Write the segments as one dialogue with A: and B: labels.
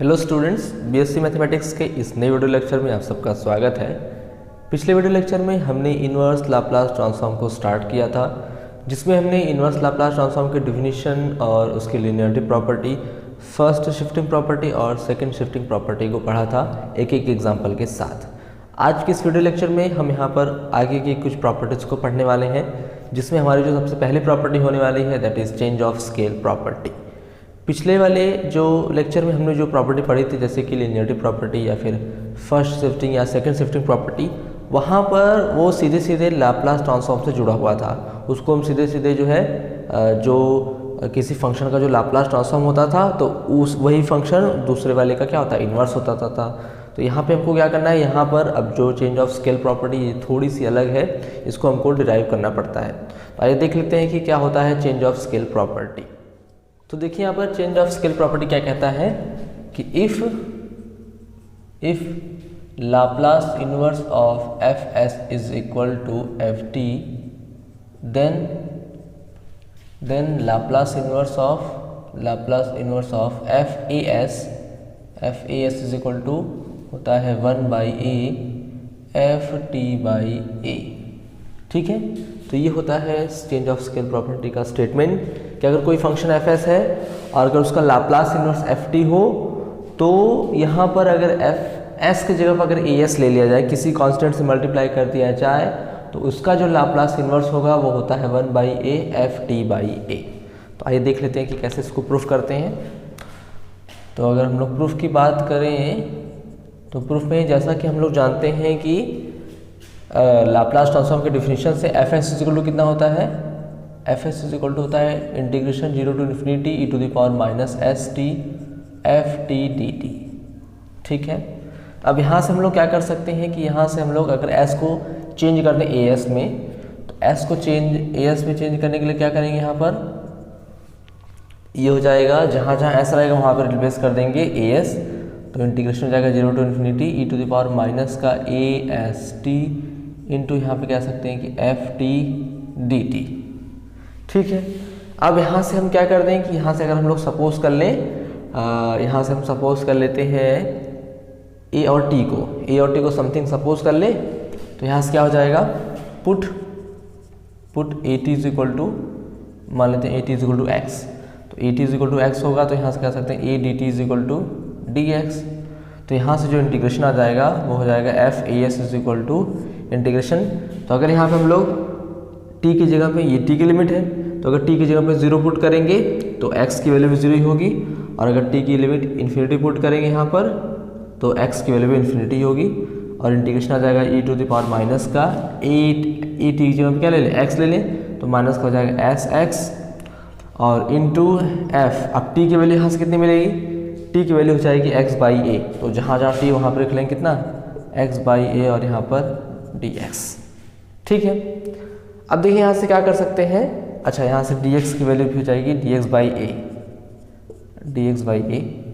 A: Hello students, BSc mathematics के इस नए वीडियो लेक्चर में आप सबका स्वागत है। पिछले वीडियो लेक्चर में हमने इन्वर्स लाप्लास ट्रांसफॉर्म को स्टार्ट किया था, जिसमें हमने इन्वर्स लाप्लास ट्रांसफॉर्म की डिफिनीशन और उसकी linearity property, first shifting property और सेकंड शिफ्टिंग प्रॉपर्टी को पढ़ा था एक एक एग्जाम्पल के साथ। आज के इस वीडियो लेक्चर में हम यहाँ पर आगे की कुछ प्रॉपर्टीज़ को पढ़ने वाले हैं, जिसमें हमारी जो सबसे पहली प्रॉपर्टी होने वाली है that is change of scale property. पिछले वाले जो लेक्चर में हमने जो प्रॉपर्टी पढ़ी थी, जैसे कि लिनियरिटी प्रॉपर्टी या फिर फर्स्ट शिफ्टिंग या सेकंड शिफ्टिंग प्रॉपर्टी, वहाँ पर वो सीधे सीधे लाप्लास ट्रांसफॉर्म से जुड़ा हुआ था। उसको हम सीधे सीधे जो है जो किसी फंक्शन का जो लाप्लास ट्रांसफॉर्म होता था तो उस वही फंक्शन दूसरे वाले का क्या होता है, इन्वर्स होता था। तो यहाँ पे हमको क्या करना है, यहाँ पर अब जो चेंज ऑफ स्केल प्रॉपर्टी ये थोड़ी सी अलग है, इसको हमको डिराइव करना पड़ता है। तो आइए देख लेते हैं कि क्या होता है चेंज ऑफ स्केल प्रॉपर्टी। तो देखिए यहाँ पर चेंज ऑफ स्केल प्रॉपर्टी क्या कहता है कि if Laplace inverse of F S is equal to F T, then Laplace inverse of F A S is equal to होता है 1/a f t by a. ठीक है, तो ये होता है चेंज ऑफ स्केल प्रॉपर्टी का स्टेटमेंट कि अगर कोई फंक्शन एफ एस है और अगर उसका लाप्लास इनवर्स एफ टी हो, तो यहाँ पर अगर एफ एस की जगह पर अगर ए एस ले लिया जाए, किसी कांस्टेंट से मल्टीप्लाई कर दिया जाए, तो उसका जो लाप्लास इनवर्स होगा वो होता है 1/a एफ टी बाई ए। तो आइए देख लेते हैं कि कैसे इसको प्रूफ करते हैं। तो अगर हम लोग प्रूफ की बात करें तो प्रूफ में जैसा कि हम लोग जानते हैं कि लाप्लास ट्रांसफॉर्म के डिफिनीशन से F S is equal to कितना होता है, F S is equal to होता है integration 0 to infinity e to the power minus S T F T D T. ठीक है, अब यहाँ से हम लोग क्या कर सकते हैं कि यहाँ से हम लोग अगर एस को चेंज कर दें ए एस में, तो एस को ए एस में चेंज करने के लिए क्या करेंगे, यहाँ पर ये हो जाएगा, जहाँ जहाँ एस रहेगा वहाँ पर रिप्लेस कर देंगे ए एस, तो इंटीग्रेशन हो जाएगा 0 to infinity e to the power minus का ए एस टी इंटू यहाँ पर कह सकते हैं कि एफ टी डी टी। ठीक है, अब यहाँ से हम क्या कर दें कि यहाँ से अगर हम लोग सपोज कर लें, यहाँ से हम सपोज कर लेते हैं ए और टी को समथिंग सपोज कर ले, तो यहाँ से क्या हो जाएगा, put a t is equal to, मान लेते हैं a t is equal to x, तो a t is equal to x होगा, तो यहाँ से कह सकते हैं a d t is equal to d x. तो यहाँ से जो इंटीग्रेशन आ जाएगा वो हो जाएगा F A S is equal to integration. तो अगर यहाँ पे हम लोग t की जगह पे, ये t की लिमिट है, तो अगर t की जगह पे 0 पुट करेंगे तो x की वैल्यू भी 0 ही होगी, और अगर t की लिमिट इन्फिनिटी पुट करेंगे यहाँ पर तो x की वैल्यू भी इन्फिनिटी होगी, और इंटीग्रेशन आ जाएगा e to the power minus का ए टी की जगह पे क्या ले लें, x ले लें, तो माइनस का हो जाएगा एस एक्स और इंटू एफ। अब t की वैल्यू यहाँ से कितनी मिलेगी, t की वैल्यू हो जाएगी x बाई ए, तो जहाँ जहाँ t वहाँ पर लिख लेंगे कितना, x बाई ए और यहाँ पर dx। ठीक है, अब देखिए यहाँ से क्या कर सकते हैं, अच्छा यहाँ से dx की वैल्यू भी हो जाएगी dx बाई ए,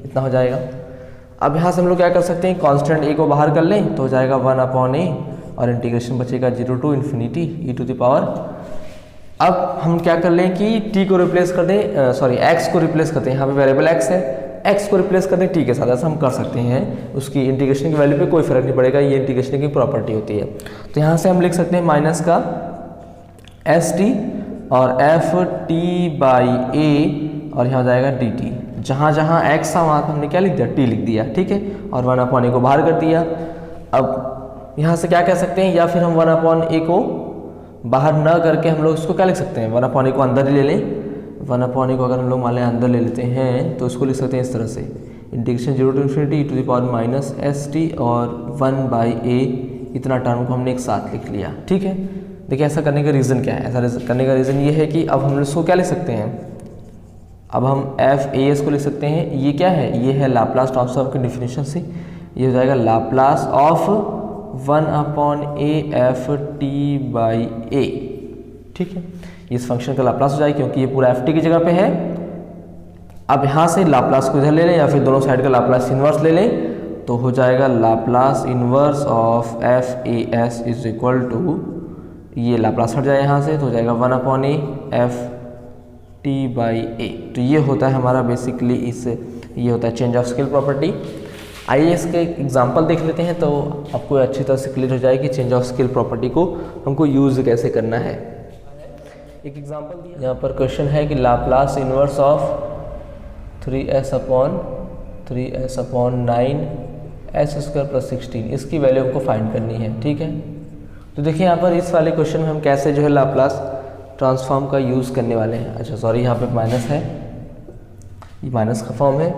A: इतना हो जाएगा। अब यहाँ से हम लोग क्या कर सकते हैं, कांस्टेंट a को बाहर कर लें तो हो जाएगा 1/a, और इंटीग्रेशन बचेगा 0 to infinity e to the power. अब हम क्या कर लें कि t को रिप्लेस कर दें, x को रिप्लेस करते हैं, यहाँ पे वेरिएबल x है, x को रिप्लेस कर दें t के साथ, ऐसा हम कर सकते हैं, उसकी इंटीग्रेशन की वैल्यू पे कोई फर्क नहीं पड़ेगा, ये इंटीग्रेशन की प्रॉपर्टी होती है। तो यहाँ से हम लिख सकते हैं माइनस का एस टी और एफ टी बाई ए, और यहाँ हो जाएगा डी टी, जहाँ जहाँ x था वहाँ पर हमने क्या लिख दिया, t लिख दिया। ठीक है, और 1/a को बाहर कर दिया। अब यहाँ से क्या कह सकते हैं, या फिर हम 1/a को बाहर न करके हम लोग इसको क्या लिख सकते हैं, 1/a को अंदर ही ले लें, 1/a को अगर हम लोग मान लें अंदर ले लेते हैं तो इसको लिख सकते हैं इस तरह से, integration 0 to infinity e to the power minus S T और 1/a, इतना टर्म को हमने एक साथ लिख लिया। ठीक है, देखिए ऐसा करने का रीज़न क्या है, ऐसा करने का रीज़न ये है कि अब हम इसको क्या लिख सकते हैं, अब हम एफ ए एस को लिख सकते हैं, ये क्या है, ये है लाप्लास ट्रांसफॉर्म की डिफिनीशन से, ये हो जाएगा Laplace of 1/a f t by a. ठीक है, इस फंक्शन का लाप्लास हो जाएगा क्योंकि ये पूरा एफ टी की जगह पे है। अब यहाँ से लाप्लास को इधर ले लें या फिर दोनों साइड का लाप्लास इन्वर्स ले लें, तो हो जाएगा Laplace inverse of F A S is equal to, ये लाप्लास हट जाए यहाँ से, तो हो जाएगा 1/a एफ टी बाई ए। तो ये होता है हमारा बेसिकली इस ये होता है चेंज ऑफ स्केल प्रॉपर्टी। आइए इसके एग्जांपल देख लेते हैं तो आपको अच्छी तरह से क्लियर हो जाए कि चेंज ऑफ स्केल प्रॉपर्टी को हमको यूज़ कैसे करना है। एक एग्जांपल दिया यहाँ पर क्वेश्चन है कि Laplace inverse of 3s upon 9s² + 16 इसकी वैल्यू हमको फाइंड करनी है। ठीक है, तो देखिए यहाँ पर इस वाले क्वेश्चन में हम कैसे जो है लाप्लास ट्रांसफॉर्म का यूज़ करने वाले हैं। अच्छा सॉरी, यहाँ पे माइनस है, ये माइनस का फॉर्म है।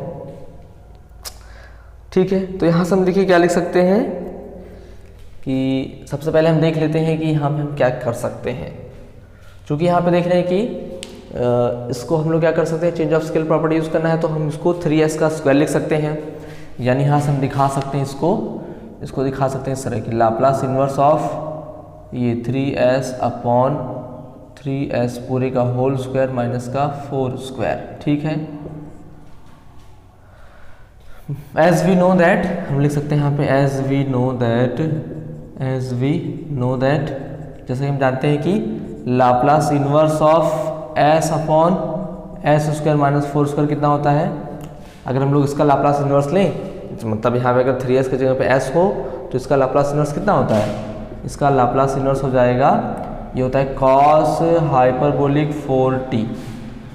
A: ठीक है, तो यहाँ से हम देखिए क्या लिख सकते हैं कि सबसे पहले हम देख लेते हैं कि यहाँ पे हम क्या कर सकते हैं। चूँकि यहाँ पे देख रहे हैं कि इसको हम लोग क्या कर सकते हैं, change of scale property use करना है तो हम इसको 3s का स्क्वायर लिख सकते हैं। यानी यहाँ से हम दिखा सकते हैं इसको दिखा सकते हैं इस तरह की लाप्लास इन्वर्स ऑफ ये 3s अपॉन 3s पूरे का होल स्क्वायर माइनस का 4 स्क्वायर। ठीक है, एज वी नो दैट हम लिख सकते हैं यहाँ पे एज वी नो दैट जैसे हम जानते हैं कि Laplace inverse of s upon s² minus 4 कितना होता है। अगर हम लोग इसका लाप्लास इन्वर्स लें मतलब यहाँ पे अगर 3s की जगह पे s हो तो इसका लाप्लास इन्वर्स कितना होता है, इसका लाप्लास इन्वर्स हो जाएगा ये होता है cos हाइपरबोलिक 4t।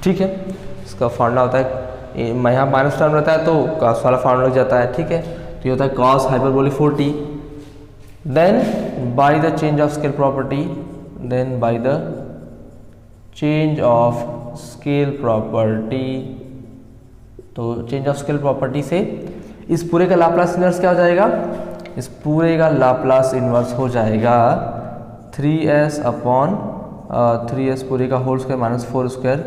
A: ठीक है, इसका फॉर्मूला होता है यहाँ माइनस टर्म रहता है तो cos वाला फॉर्मूला लग जाता है। ठीक है, तो ये होता है cos hyperbolic 4t। Then by the change of scale property तो चेंज ऑफ स्केल प्रॉपर्टी से इस पूरे का लाप्लास इन्वर्स क्या हो जाएगा, इस पूरे का लाप्लास इन्वर्स हो जाएगा 3s अपॉन 3s पूरे का होल स्क्वायर माइनस 4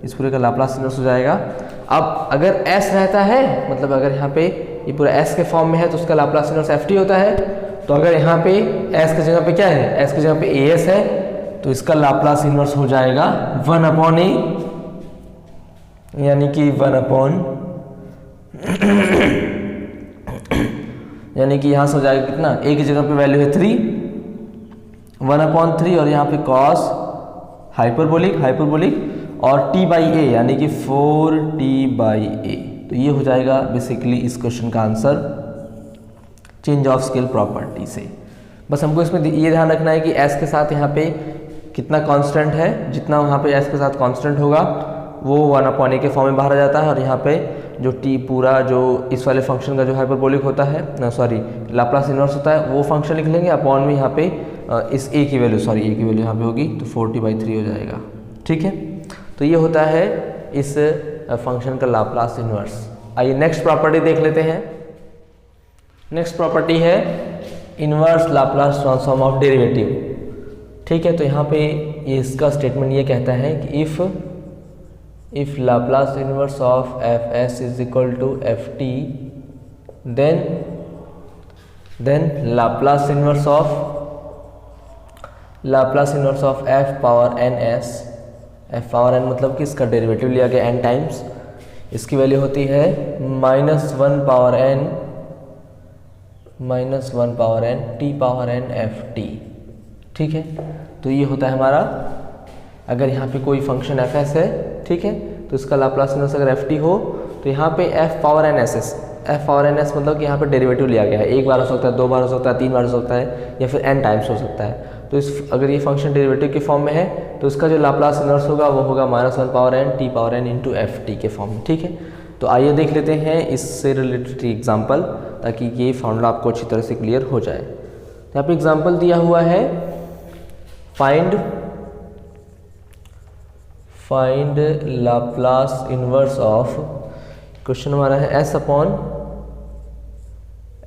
A: इस पूरे का लाप्लास इन्वर्स हो जाएगा। अब अगर s रहता है मतलब अगर यहाँ पे ये पूरा s के फॉर्म में है तो उसका लाप्लास इन्वर्स ft होता है। तो अगर यहाँ पे s की जगह पे क्या है, s की जगह पे as है तो इसका लाप्लास इन्वर्स हो जाएगा 1/a यानी कि 1 यानी कि यहाँ से हो जाएगा कितना, a की जगह पे वैल्यू है 3 1/3 और यहाँ पे cos हाइपरबोलिक और t/a यानी कि 4t/a। तो ये हो जाएगा बेसिकली इस क्वेश्चन का answer change of scale property से। बस हमको इसमें ये ध्यान रखना है कि s के साथ यहाँ पे कितना कांस्टेंट है, जितना वहाँ पे s के साथ कांस्टेंट होगा वो 1/a के फॉर्म में बाहर आ जाता है। और यहाँ पे जो t पूरा जो इस वाले फंक्शन का जो हाइपरबोलिक होता है सॉरी लाप्लास इन्वर्स होता है वो फंक्शन लिख लेंगे अपॉन में यहाँ पे इस a की वैल्यू यहाँ पे होगी तो 4t/3 हो जाएगा। ठीक है, तो ये होता है इस फंक्शन का लाप्लास इन्वर्स। आइए नेक्स्ट प्रॉपर्टी देख लेते हैं। नेक्स्ट प्रॉपर्टी है inverse Laplace transform of derivative. ठीक है, तो यहाँ पे ये इसका स्टेटमेंट ये कहता है कि if Laplace inverse of fs is equal to ft then Laplace inverse of f power ns, f power n मतलब कि इसका डेरिवेटिव लिया गया n टाइम्स, इसकी वैल्यू होती है -1 power n t power n ft। ठीक है, तो ये होता है हमारा अगर यहाँ पे कोई फंक्शन fs है, ठीक है, तो इसका लाप्लास इन्वर्स अगर ft हो तो यहाँ पे f पावर n s मतलब कि यहाँ पे डेरिवेटिव लिया गया है, एक बार हो सकता है, 2 बार हो सकता है, 3 बार हो सकता है या फिर n टाइम्स हो सकता है। तो इस अगर ये फंक्शन डेरिवेटिव के फॉर्म में है तो इसका जो लाप्लास इन्वर्स होगा वो होगा -1 power n t power n into ft के फॉर्म में। ठीक है, तो आइए देख लेते हैं इससे रिलेटेड एग्जाम्पल ताकि ये फॉर्मूला आपको अच्छी तरह से क्लियर हो जाए। यहाँ पे एग्जाम्पल दिया हुआ है find Laplace inverse of, question हमारा है s upon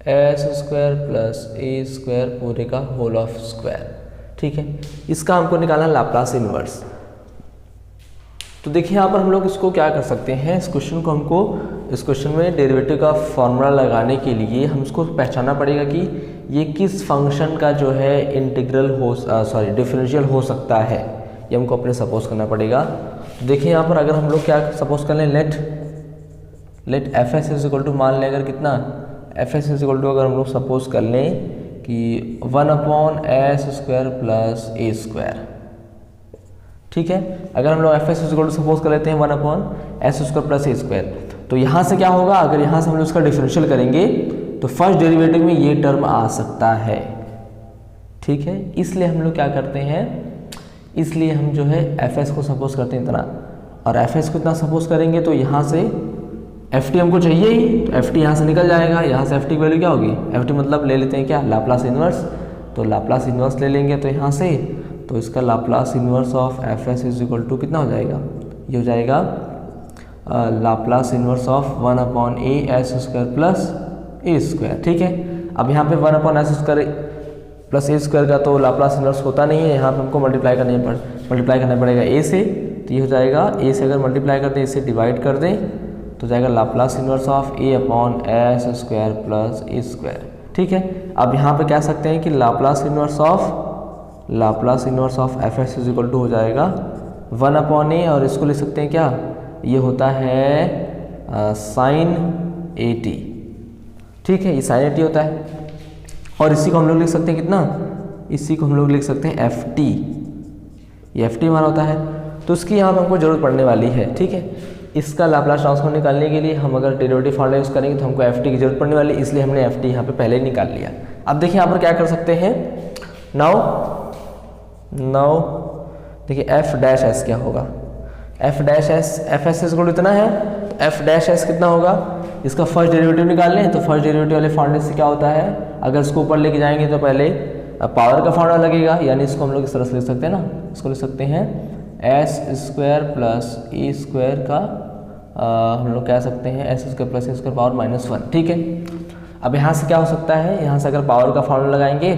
A: s² plus a² पूरे का होल ऑफ स्क्वायर। ठीक है, इसका हमको निकालना है लाप्लास इन्वर्स। तो देखिए यहाँ पर हम लोग इसको क्या कर सकते हैं, इस क्वेश्चन में डेरिवेटिव का फॉर्मूला लगाने के लिए हम इसको पहचानना पड़ेगा कि ये किस फंक्शन का जो है डिफरेंशियल हो सकता है, ये हमको अपने सपोज करना पड़ेगा। तो देखिए यहाँ पर अगर हम लोग क्या सपोज कर लें, let fs is equal to मान लें अगर कितना fs इज इक्वल टू अगर हम लोग सपोज कर लें कि 1/s² प्लस a²। ठीक है, अगर हम लोग fs is equal to suppose कर लेते हैं 1/s² प्लस a², तो यहाँ से क्या होगा, अगर यहाँ से हम लोग इसका डिफरेंशियल करेंगे तो फर्स्ट डेरिवेटिव में ये टर्म आ सकता है, ठीक है। इसलिए हम लोग क्या करते हैं, इसलिए हम जो है fs को सपोज करते हैं इतना, और fs को इतना सपोज करेंगे तो यहाँ से ft हमको चाहिए ही, तो ft यहाँ से निकल जाएगा, यहाँ से ft की वैल्यू क्या होगी, ft मतलब ले लेते हैं क्या, लाप्लास इन्वर्स, तो लाप्लास इन्वर्स ले लेंगे तो यहाँ से, तो इसका Laplace inverse of fs is equal to कितना हो जाएगा, ये हो जाएगा Laplace inverse of 1/a² plus a², ठीक है। अब यहाँ पे 1/s² प्लस a² का तो लाप्लास इन्वर्स होता नहीं है, यहाँ पे हमको मल्टीप्लाई करना पड़ेगा a से, तो ये हो जाएगा a से अगर मल्टीप्लाई करते हैं, इसे डिवाइड कर दें तो जाएगा Laplace inverse of a/s² plus a², ठीक है। अब यहाँ पे कह सकते हैं कि Laplace inverse of fs is equal to हो जाएगा 1/a, और इसको लिख सकते हैं क्या, ये होता है साइन 80, ठीक है, ये साइन 80 होता है। और इसी को हम लोग लिख सकते हैं कितना, इसी को हम लोग लिख सकते हैं ft, ये ft हमारा होता है, तो उसकी यहाँ पर हमको जरूरत पड़ने वाली है, ठीक है। इसका लाप्लास ट्रांसफॉर्म निकालने के लिए हम अगर डेरिवेटिव फॉर्मूला यूज़ करेंगे तो हमको ft की जरूरत पड़ने वाली है, इसलिए हमने ft यहाँ पे पहले ही निकाल लिया। अब देखिए यहाँ पर क्या कर सकते हैं, नाउ देखिए f' क्या होगा, fs को इतना है, तो f' कितना होगा, इसका फर्स्ट डेरिवेटिव निकाल लें, तो फर्स्ट डेरिवेटिव वाले फॉर्मूले से क्या होता है, अगर इसको ऊपर लेके जाएंगे तो पहले पावर का फॉर्मूला लगेगा, यानी इसको हम लोग इस तरह से लिख सकते हैं ना, इसको लिख सकते हैं s² प्लस a² का हम लोग कह सकते हैं s² प्लस a² पावर -1, ठीक है। अब यहाँ से क्या हो सकता है, यहाँ से अगर पावर का फॉर्मूला लगाएंगे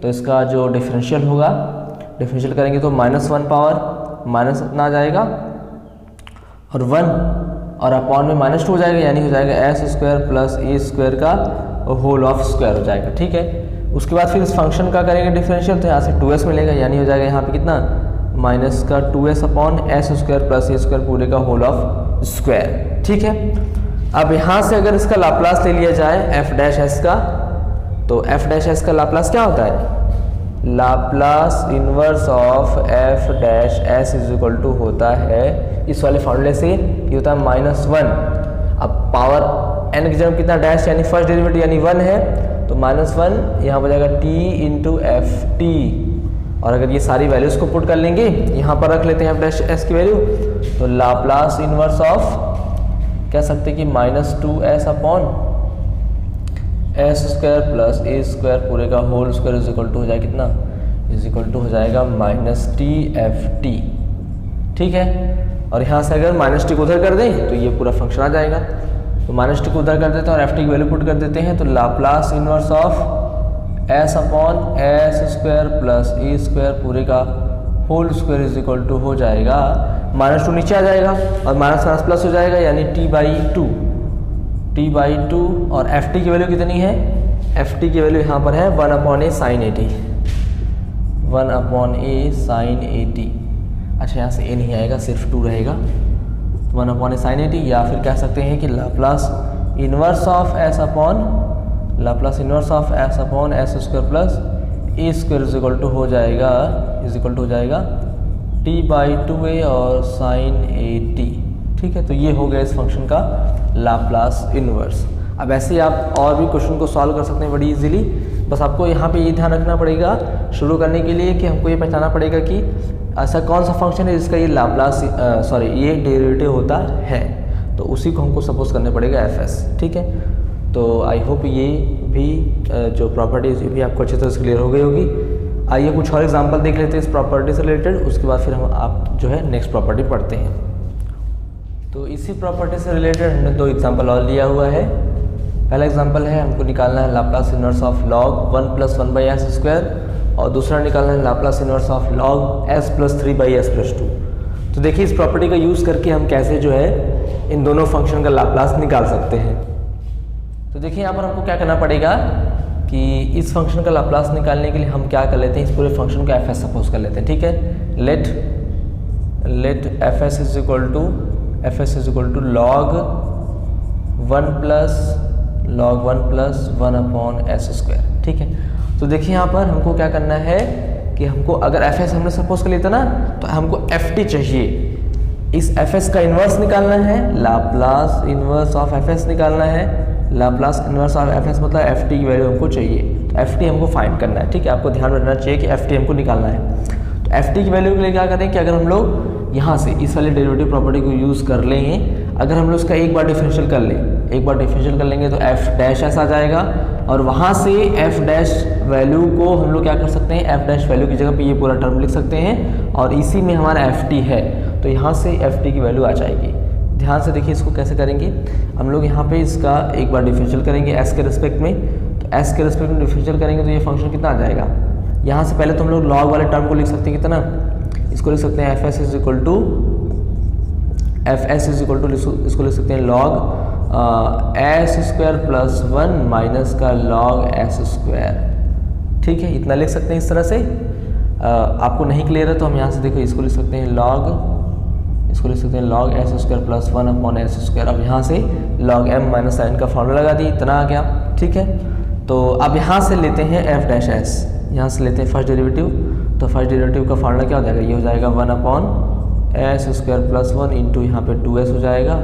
A: तो इसका जो डिफरेंशियल होगा, डिफरेंशियल करेंगे तो -1 पावर माइनस इतना आ जाएगा, और 1 और अपॉन में -2 हो जाएगा, यानी हो जाएगा s² प्लस a² का होल ऑफ स्क्वायर हो जाएगा, ठीक है। उसके बाद फिर इस फंक्शन का करेंगे डिफरेंशियल, तो यहाँ से 2s मिलेगा, यानी हो जाएगा यहाँ पे कितना, माइनस का 2s upon s² plus a² पूरे का होल ऑफ स्क्वायर, ठीक है। अब यहाँ से अगर इसका लाप्लास ले लिया जाए f' का, तो f' का लाप्लास क्या होता है, Laplace inverse of f' is equal to होता है इस वाले फॉर्मूले से, ये होता है -1। अब पावर n की जगह कितना डैश, यानी फर्स्ट डेरिवेटिव यानी 1 है, तो -1 यहाँ पर जाएगा t इंटू ft, और अगर ये सारी वैल्यूज को पुट कर लेंगे, यहाँ पर रख लेते हैं f' की वैल्यू, तो लाप्लास इन्वर्स ऑफ कह सकते हैं कि -2s upon s² plus a² पूरे का whole square is equal to हो जाएगा कितना, इज इक्वल टू हो जाएगा -t/ft, ठीक है। और यहाँ से अगर -t को उधर कर दें तो ये पूरा फंक्शन आ जाएगा, तो -t को उधर कर देते हैं और ft की वैल्यू पुट कर देते हैं, तो Laplace inverse of s upon s² plus a² पूरे का whole square is equal to हो जाएगा, -2 नीचे आ जाएगा और माइनस प्लस हो जाएगा, यानी t/2, और ft की वैल्यू कितनी है, ft की वैल्यू यहाँ पर है 1/a sin 80, 1/a sin 80, अच्छा यहाँ से a नहीं आएगा, सिर्फ 2 रहेगा, 1/a sin 80, या फिर कह सकते हैं कि Laplace inverse of s upon s² plus a² is equal to हो जाएगा t/2a और sin 80, ठीक है। तो ये हो गया इस फंक्शन का लाप्लास इन्वर्स। अब ऐसे ही आप और भी क्वेश्चन को सॉल्व कर सकते हैं बड़ी इजीली, बस आपको यहाँ पे ये ध्यान रखना पड़ेगा शुरू करने के लिए कि हमको ये पहचानना पड़ेगा कि ऐसा कौन सा फंक्शन है जिसका ये लाप्लास ये डेरिवेटिव होता है, तो उसी को हमको सपोज करने पड़ेगा fs, ठीक है। तो आई होप ये भी जो प्रॉपर्टीज भी आपको अच्छी तरह से क्लियर हो गई होगी। आइए कुछ और एग्जांपल देख लेते हैं इस प्रॉपर्टी से रिलेटेड, उसके बाद फिर हम आप जो है नेक्स्ट प्रॉपर्टी पढ़ते हैं। तो इसी प्रॉपर्टी से रिलेटेड हमने 2 एग्जांपल और लिया हुआ है। पहला एग्जांपल है, हमको निकालना है Laplace inverse of log 1 + 1/s², और दूसरा निकालना है Laplace inverse of log s + 3/s+2। तो देखिए इस प्रॉपर्टी का यूज़ करके हम कैसे जो है इन दोनों फंक्शन का लाप्लास निकाल सकते हैं। तो देखिए यहाँ पर हमको क्या करना पड़ेगा कि इस फंक्शन का लाप्लास निकालने के लिए हम क्या कर लेते हैं, इस पूरे फंक्शन को fs सपोज कर लेते हैं, ठीक है। Let fs is equal to log 1 + 1/s², ठीक है। तो देखिए यहाँ पर हमको क्या करना है कि हमको अगर fs हमने सपोज कर लिया था ना, तो हमको ft चाहिए, इस fs का इन्वर्स निकालना है, लाप्लास इन्वर्स ऑफ fs निकालना है। लाप्लास इन्वर्स ऑफ fs मतलब ft की वैल्यू हमको चाहिए, तो ft हमको फाइंड करना है। ठीक है, आपको ध्यान रखना चाहिए कि ft हमको निकालना है। तो ft की वैल्यू के लिए क्या करें कि अगर हम लोग यहाँ से इस वाले डेरिवेटिव प्रॉपर्टी को यूज़ कर लें, अगर हम लोग उसका एक बार डिफरेंशियल कर लें, एक बार डिफरेंशियल कर लेंगे तो f डैश ऐसा आ जाएगा, और वहाँ से f डैश वैल्यू को हम लोग क्या कर सकते हैं, f डैश वैल्यू की जगह पे ये पूरा टर्म लिख सकते हैं, और इसी में हमारा ft है, तो यहाँ से ft की वैल्यू आ जाएगी। ध्यान से देखिए इसको कैसे करेंगे। हम लोग यहाँ पे इसका एक बार डिफरेंशियल करेंगे s के रिस्पेक्ट में, तो s के रिस्पेक्ट में डिफरेंशियल करेंगे तो ये फंक्शन कितना आ जाएगा। यहाँ से पहले तो हम लोग लॉग वाले टर्म को लिख सकते हैं, कितना, इसको लिख सकते हैं fs इज इक्वल टू इसको लिख सकते हैं log S square plus 1 minus का लॉग एस स्क्वायर। ठीक है, इतना लिख सकते हैं इस तरह से। आपको नहीं क्लियर है तो हम यहाँ से देखो इसको लिख सकते हैं log S square plus 1 upon S square. अब यहाँ से लॉग m माइनस साइन का फॉर्मूला लगा दिए, इतना आ गया। ठीक है, तो अब यहाँ से लेते हैं f डैश एस, यहाँ से लेते हैं फर्स्ट डेरिवेटिव, तो फर्स्ट डेरिवेटिव का फॉर्मूला क्या हो जाएगा, ये हो जाएगा 1 upon S square plus 1 into यहाँ पे 2s हो जाएगा।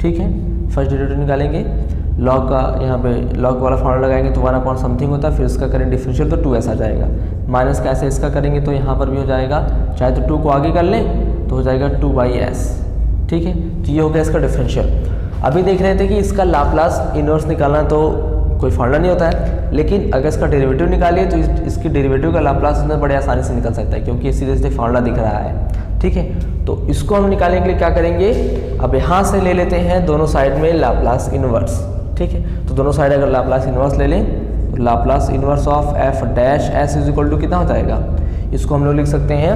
A: ठीक है, फर्स्ट डेरिवेटिव निकालेंगे, लॉग का यहाँ पे लॉग वाला फॉर्मूला लगाएंगे तो 1 अपॉन समथिंग होता है, फिर इसका करें डिफरेंशियल तो 2s आ जाएगा। माइनस कैसे इसका करेंगे तो यहाँ पर भी हो जाएगा, चाहे तो 2 को आगे कर लें तो हो जाएगा 2/s। ठीक है, तो ये हो गया इसका डिफरेंशियल। अभी देख रहे थे कि इसका लाप्लास इनवर्स निकालना तो कोई फॉर्मूला नहीं होता है, लेकिन अगर इसका डेरिवेटिव निकालिए तो इसकी डेरिवेटिव का लाप्लास इसमें बड़े आसानी से निकल सकता है, क्योंकि सीधे सीधे फॉर्मूला दिख रहा है। ठीक है, तो इसको हम निकालने के लिए क्या करेंगे, अब यहाँ से ले लेते हैं दोनों साइड में लाप्लास इनवर्स। ठीक है, तो दोनों साइड अगर लाप्लास इनवर्स ले लें तो Laplace inverse of f dash s is equal to कितना हो जाएगा, इसको हम लोग लिख सकते हैं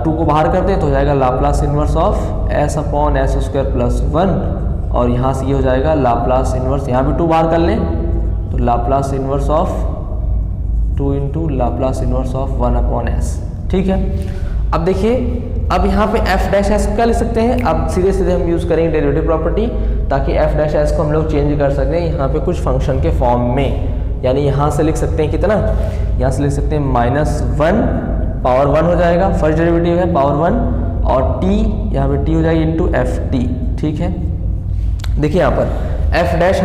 A: 2 को बाहर कर दें तो हो जाएगा Laplace inverse of s upon S square plus 1, और यहाँ से ये हो जाएगा लाप्लास इनवर्स, यहाँ भी 2 बाहर कर लें तो Laplace inverse of 2 into Laplace inverse of 1 upon s। ठीक है, अब देखिए, अब यहाँ पे f डैश एस क्या लिख सकते हैं, अब सीधे सीधे हम यूज़ करेंगे डेरिवेटिव प्रॉपर्टी, ताकि f डैश एस को हम लोग चेंज कर सकते हैं यहाँ पे कुछ फंक्शन के फॉर्म में। यानी यहाँ से लिख सकते हैं कितना, यहाँ से लिख सकते हैं -1 पावर 1 हो जाएगा, फर्स्ट डेरिवेटिव है पावर 1, और t यहाँ पे t हो जाएगी इंटू ft। ठीक है, देखिए यहाँ पर f डैश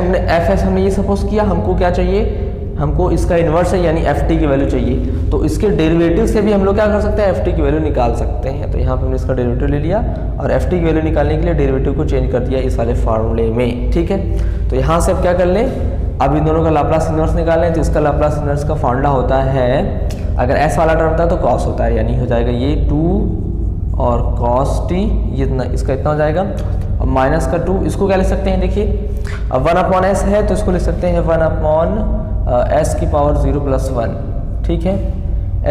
A: हमने ये सपोज किया, हमको क्या चाहिए, हमको इसका इन्वर्स है यानी ft की वैल्यू चाहिए, तो इसके डेरिवेटिव से भी हम लोग क्या कर सकते हैं, ft की वैल्यू निकाल सकते हैं। तो यहाँ पे हमने इसका डेरिवेटिव ले लिया और ft की वैल्यू निकालने के लिए डेरिवेटिव को चेंज कर दिया इस वाले फार्मूले में। ठीक है, तो यहाँ से अब क्या कर लें, अब इन दोनों का लाप्लास इन्वर्स निकाल लें, तो इसका लाप्लास इन्वर्स का फॉर्मूला होता है, अगर s वाला टर्म था तो cos होता है, यानी हो जाएगा ये 2 और cos t, ये इतना, इसका इतना हो जाएगा, और माइनस का 2, इसको क्या लिख सकते हैं, देखिए अब 1 अपॉन s है तो इसको लिख सकते हैं 1 अपॉन s की पावर 0 प्लस 1। ठीक है,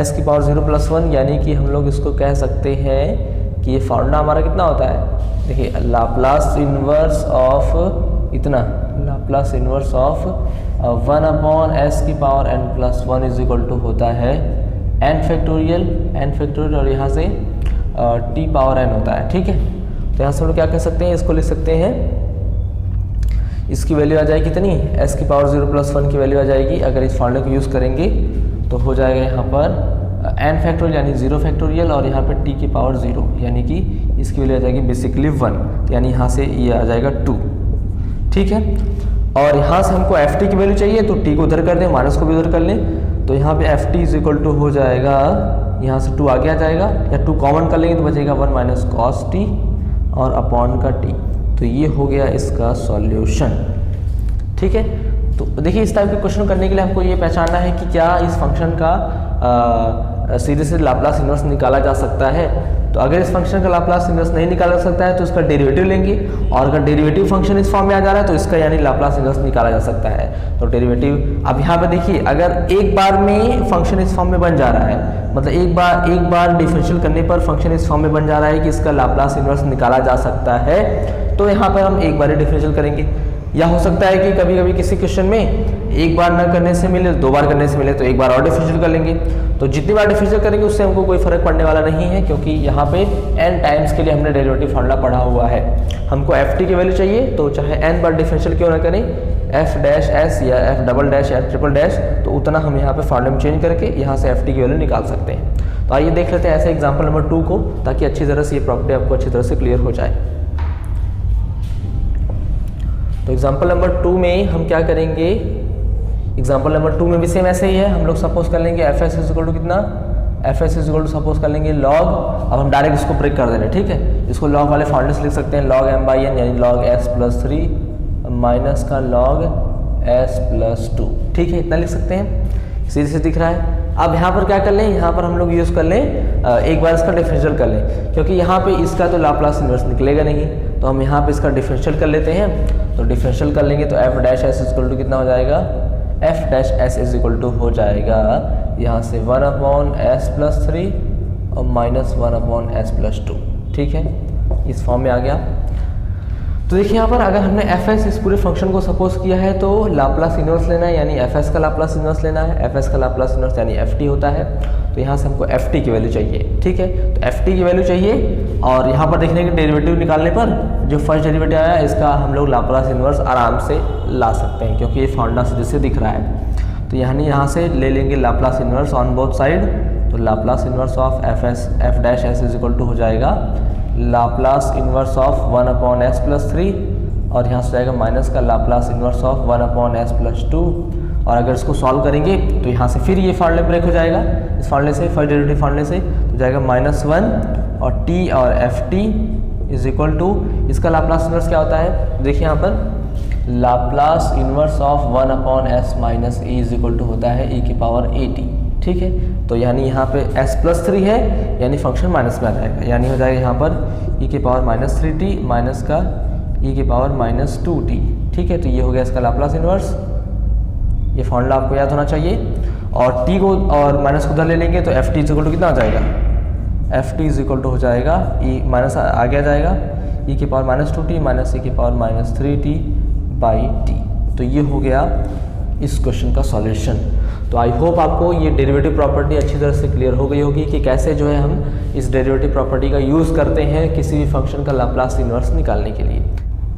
A: s की पावर 0 प्लस 1, यानी कि हम लोग इसको कह सकते हैं कि ये फार्मूला हमारा कितना होता है, देखिए लाप्लास इन्वर्स ऑफ इतना, Laplace inverse of 1 upon s की power n plus 1 is equal to होता है n फैक्टोरियल, और यहाँ से t पावर n होता है। ठीक है, तो यहाँ से हम लोग क्या कह सकते हैं, इसको लिख सकते हैं, इसकी वैल्यू आ जाएगी कितनी, s की पावर 0 प्लस 1 की वैल्यू आ जाएगी, अगर इस फॉर्मूले को यूज़ करेंगे तो हो जाएगा यहाँ पर n फैक्टोरियल यानी 0 फैक्टोरियल, और यहाँ पर t की पावर 0 यानी कि इसकी वैल्यू आ जाएगी बेसिकली 1, यानी यहाँ से ये आ जाएगा 2। ठीक है, और यहाँ से हमको ft की वैल्यू चाहिए तो t को उधर कर दें, माइनस को भी उधर कर लें, तो यहाँ पे ft इज इक्वल टू हो जाएगा, यहाँ से 2 आगे आ जाएगा, या 2 कॉमन कर लेंगे तो बचेगा 1 माइनस कॉस t और अपॉन का t। तो ये हो गया इसका सॉल्यूशन। ठीक है, तो देखिए इस टाइप के क्वेश्चन करने के लिए हमको ये पहचानना है कि क्या इस फंक्शन का सीधे से लाप्लास इन्वर्स निकाला जा सकता है। तो अगर इस फंक्शन का लाप्लास इन्वर्स नहीं निकाला जा सकता है तो इसका डेरिवेटिव लेंगे, और अगर डेरिवेटिव फंक्शन इस फॉर्म में आ जा रहा है तो इसका यानी लाप्लास इन्वर्स निकाला जा सकता है। तो डेरिवेटिव, अब यहाँ पे देखिए, अगर एक बार में फंक्शन इस फॉर्म में बन जा रहा है, मतलब एक बार डिफरेंशियल करने पर फंक्शन इस फॉर्म में बन जा रहा है कि इसका लाप्लास इन्वर्स निकाला जा सकता है, तो यहाँ पर हम एक बार ही डिफरेंशियल करेंगे। या हो सकता है कि कभी कभी किसी क्वेश्चन में एक बार न करने से मिले, 2 बार करने से मिले, तो एक बार और डिफरेंशियल कर लेंगे। तो जितनी बार डिफरेंशियल करेंगे उससे हमको कोई फर्क पड़ने वाला नहीं है, क्योंकि यहाँ पे n टाइम्स के लिए हमने डेरिवेटिव फार्मूला पढ़ा हुआ है। हमको ft की वैल्यू चाहिए, तो चाहे n बार डिफरेंशियल क्यों ना करें, f डैश s या f डबल डैश या ट्रिपल डैश, तो उतना हम यहाँ पे फार्मूले में चेंज करके यहाँ से ft की वैल्यू निकाल सकते हैं। तो आइए देख लेते हैं ऐसे एग्जाम्पल नंबर 2 को, ताकि अच्छी तरह से ये प्रॉपर्टी आपको अच्छी तरह से क्लियर हो जाए। तो एग्जाम्पल नंबर 2 में हम क्या करेंगे, एग्जाम्पल नंबर 2 में भी सेम ऐसे ही है। हम लोग सपोज कर लेंगे f S is equal to कितना, f S is equal to suppose कर लेंगे लॉग, अब हम डायरेक्ट इसको ब्रेक कर दे रहे हैं, ठीक है। इसको लॉग वाले फॉर्मूले से लिख सकते हैं, लॉग m बाई एन यानी लॉग s प्लस 3 माइनस का लॉग s प्लस 2, ठीक है, इतना लिख सकते हैं, सीधे से दिख रहा है। अब यहाँ पर क्या कर लें, यहाँ पर हम लोग यूज़ कर लें एक बार इसका डिफरेंशियल कर लें, क्योंकि यहाँ पे इसका तो लाप्लास इन्वर्स निकलेगा नहीं, तो हम यहाँ पे इसका डिफरेंशियल कर लेते हैं। तो डिफरेंशियल कर लेंगे तो F dash S equal to कितना हो जाएगा, F dash S is equal to हो जाएगा यहाँ से 1 अपॉन एस प्लस 3 और माइनस 1 अपॉन एस प्लस 2, ठीक है, इस फॉर्म में आ गया। तो देखिए यहाँ पर अगर हमने एफ एस इस पूरे फंक्शन को सपोज किया है तो लाप्लास इन्वर्स लेना है, यानी एफ एस का लाप्लास इन्वर्स लेना है। एफ एस का लाप्लास इन्वर्स यानी एफ टी होता है, तो यहाँ से हमको एफ टी की वैल्यू चाहिए, ठीक है। तो एफ टी की वैल्यू चाहिए और यहाँ पर देखने के डेरिवेटिव निकालने पर जो फर्स्ट डेरिवेटिव आया इसका हम लोग लाप्लास इन्वर्स आराम से ला सकते हैं, क्योंकि ये फॉर्मूला से जैसे दिख रहा है। तो यानी यहाँ से ले लेंगे Laplace inverse on both side, तो Laplace inverse of f dash S is equal to हो जाएगा Laplace inverse of 1 upon s plus 3 और यहाँ से जाएगा माइनस का Laplace inverse of 1 upon s plus 2। और अगर इसको सॉल्व करेंगे तो यहाँ से फिर ये फार्मूले ब्रेक हो जाएगा, इस फार्मूले से फर्स्ट डेरिवेटिव फार्मूले से तो जाएगा -1 और टी और F T is equal to, इसका लाप्लास इन्वर्स क्या होता है, देखिए यहाँ पर Laplace inverse of 1 upon S minus A is equal to होता है e की पावर at, ठीक है। तो यानी यहाँ पे s प्लस 3 है, यानी फंक्शन माइनस में आ जाएगा, यानी हो जाएगा यहाँ पर e के पावर -3t माइनस का e के पावर -2t, ठीक है। तो ये हो गया इसका लाप्लास इन्वर्स, ये फॉर्मूला आपको याद होना चाहिए। और t को और माइनस को उधर ले लेंगे तो F T is equal to कितना आ जाएगा, F T is equal to हो जाएगा e माइनस आगे आ जाएगा e के पावर -2t माइनस e के पावर -3t बाई t। तो ये हो गया इस क्वेश्चन का सॉल्यूशन। तो आई होप आपको ये डेरिवेटिव प्रॉपर्टी अच्छी तरह से क्लियर हो गई होगी कि कैसे जो है हम इस डेरिवेटिव प्रॉपर्टी का यूज़ करते हैं किसी भी फंक्शन का लाप्लास इन्वर्स निकालने के लिए।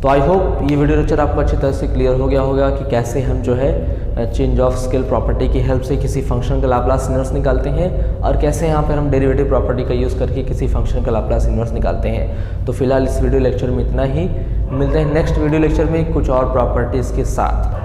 A: तो आई होप ये वीडियो लेक्चर आपको अच्छी तरह से क्लियर हो गया होगा कि कैसे हम जो है चेंज ऑफ स्केल प्रॉपर्टी की हेल्प से किसी फंक्शन का लाप्लास इन्वर्स निकालते हैं और कैसे यहाँ पर हम डेरिवेटिव प्रॉपर्टी का यूज़ करके किसी फंक्शन का लाप्लास इन्वर्स निकालते हैं। तो फिलहाल इस वीडियो लेक्चर में इतना ही, मिलते हैं नेक्स्ट वीडियो लेक्चर में कुछ और प्रॉपर्टीज़ के साथ।